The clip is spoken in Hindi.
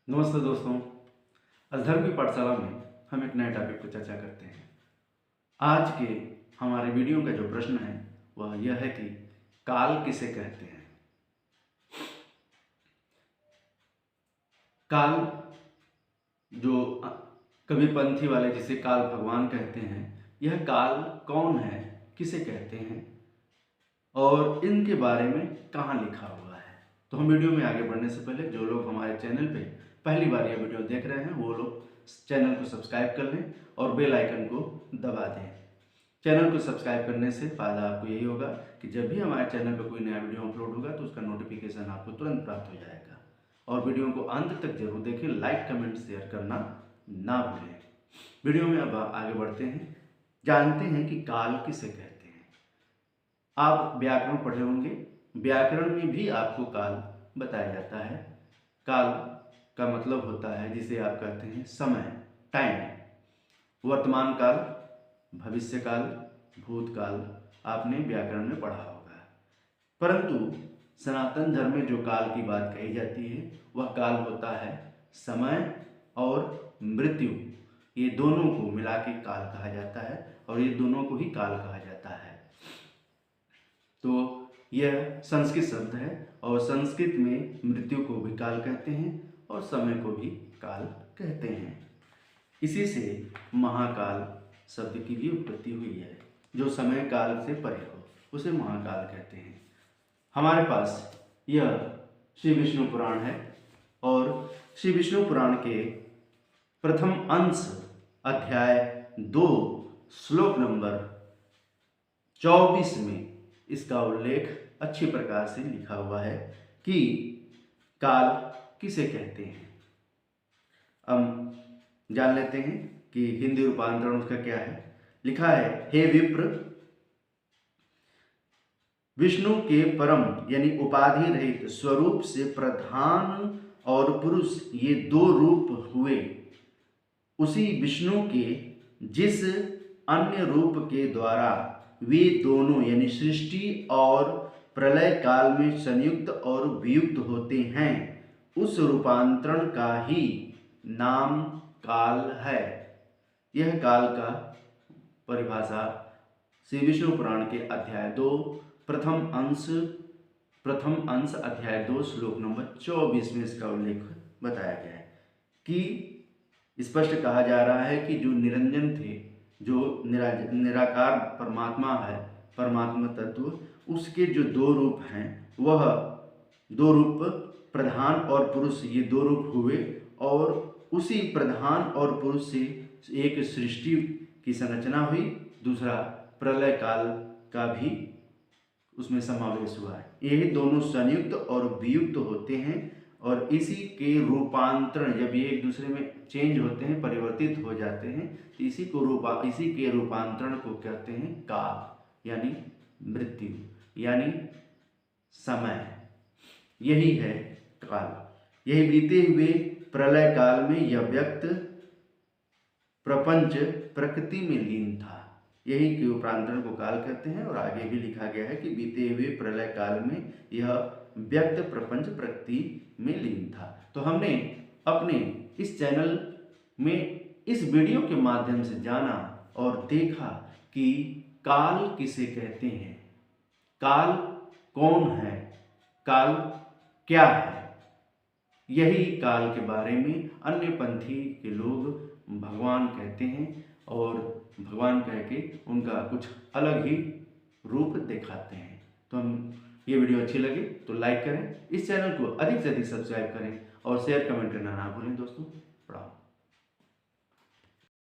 नमस्ते दोस्तों। अधर्म की पाठशाला में हम एक नए टॉपिक पर चर्चा करते हैं। आज के हमारे वीडियो का जो प्रश्न है वह यह है कि काल किसे कहते हैं। काल जो कविपंथी वाले जिसे काल भगवान कहते हैं, यह काल कौन है, किसे कहते हैं और इनके बारे में कहाँ लिखा हुआ है। तो हम वीडियो में आगे बढ़ने से पहले जो लोग हमारे चैनल पे पहली बार यह वीडियो देख रहे हैं वो लोग चैनल को सब्सक्राइब कर लें और बेल आइकन को दबा दें। चैनल को सब्सक्राइब करने से फ़ायदा आपको यही होगा कि जब भी हमारे चैनल पर कोई नया वीडियो अपलोड होगा तो उसका नोटिफिकेशन आपको तुरंत प्राप्त हो जाएगा। और वीडियो को अंत तक जरूर देखें, लाइक कमेंट शेयर करना ना भूलें। वीडियो में अब आगे बढ़ते हैं, जानते हैं कि काल किसे कहते हैं। आप व्याकरण पढ़े होंगे, व्याकरण में भी आपको काल बताया जाता है। काल का मतलब होता है जिसे आप कहते हैं समय, टाइम। वर्तमान काल, भविष्य काल, भूतकाल आपने व्याकरण में पढ़ा होगा। परंतु सनातन धर्म में जो काल की बात कही जाती है वह काल होता है समय और मृत्यु। ये दोनों को मिला के काल कहा जाता है और ये दोनों को ही काल कहा जाता है। तो यह संस्कृत शब्द है और संस्कृत में मृत्यु को भी काल कहते हैं और समय को भी काल कहते हैं। इसी से महाकाल शब्द की भी उत्पत्ति हुई है। जो समय काल से परे हो उसे महाकाल कहते हैं। हमारे पास यह श्री विष्णु पुराण है और श्री विष्णु पुराण के प्रथम अंश अध्याय 2 श्लोक नंबर 24 में इसका उल्लेख अच्छी प्रकार से लिखा हुआ है कि काल किसे कहते हैं। हम जान लेते हैं कि हिंदी रूपांतरण उसका क्या है। लिखा है, हे विप्र, विष्णु के परम यानी उपाधि रहित स्वरूप से प्रधान और पुरुष ये दो रूप हुए, उसी विष्णु के जिस अन्य रूप के द्वारा वे दोनों यानी सृष्टि और प्रलय काल में संयुक्त और वियुक्त होते हैं, उस रूपांतरण का ही नाम काल है। यह काल का परिभाषा श्री विष्णु पुराण के अध्याय 2 प्रथम अंश अध्याय 2 श्लोक नंबर 24 में इसका उल्लेख बताया गया है कि स्पष्ट कहा जा रहा है कि जो निरंजन थे, जो निराकार परमात्मा है, परमात्मा तत्व, उसके जो दो रूप हैं वह दो रूप प्रधान और पुरुष ये दो रूप हुए और उसी प्रधान और पुरुष से एक सृष्टि की संरचना हुई, दूसरा प्रलय काल का भी उसमें समावेश हुआ है। ये दोनों संयुक्त और वियुक्त होते हैं और इसी के रूपांतरण जब ये एक दूसरे में चेंज होते हैं, परिवर्तित हो जाते हैं, तो इसी के रूपांतरण को कहते हैं काल यानी मृत्यु यानी समय। यही है काल। यही बीते हुए प्रलय काल में यह व्यक्त प्रपंच प्रकृति में लीन था। यही के रूपांतरण को काल कहते हैं और आगे भी लिखा गया है कि बीते हुए प्रलय काल में यह व्यक्त प्रपंच प्रकृति में लीन था। तो हमने अपने इस चैनल में इस वीडियो के माध्यम से जाना और देखा कि काल किसे कहते हैं, काल कौन है, काल क्या है। यही काल के बारे में अन्य पंथी के लोग भगवान कहते हैं और भगवान कह के उनका कुछ अलग ही रूप दिखाते हैं। तो हम ये वीडियो अच्छी लगे तो लाइक करें, इस चैनल को अधिक से अधिक सब्सक्राइब करें और शेयर कमेंट करना ना भूलें दोस्तों। प्रणाम।